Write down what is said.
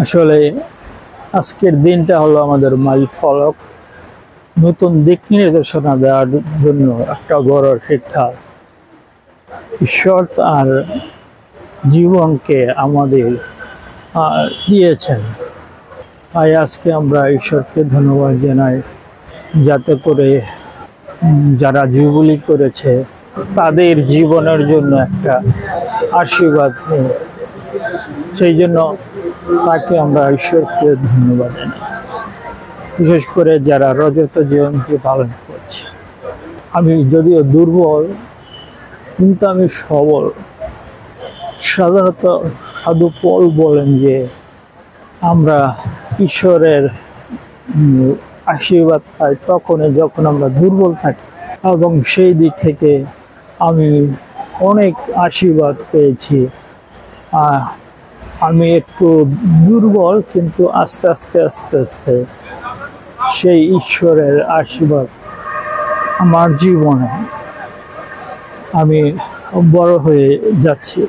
আসলে আজকের দিনটা হলো আমাদের মাইল ফলক, নতুন দিক নির্দেশনা দেওয়ার জন্য একটা বড় শিক্ষা। ঈশ্বর তার জীবনকে আমাদের দিয়েছেন, তাই আজকে আমরা ঈশ্বরকে ধন্যবাদ জানাই, যাতে করে যারা যুবলী করেছে তাদের জীবনের জন্য একটা আশীর্বাদ, সেই জন্য তাকে আমরা ঈশ্বরকে ধন্যবাদ জানাই। বিশেষ করে যারা রজত জয়ন্তী পালন করছে। আমি যদিও দুর্বল, কিন্তু আমি সবল। সাধারণত সাধু পল বলেন যে আমরা ঈশ্বরের আশীর্বাদ পাই তখনই যখন আমরা দুর্বল থাকি, এবং সেই দিক থেকে আমি অনেক আশীর্বাদ পেয়েছি। আমি একটু দুর্বল, কিন্তু আস্তে আস্তে আস্তে আস্তে সেই ঈশ্বরের আশীর্বাদ আমার জীবনে আমি বড় হয়ে যাচ্ছি।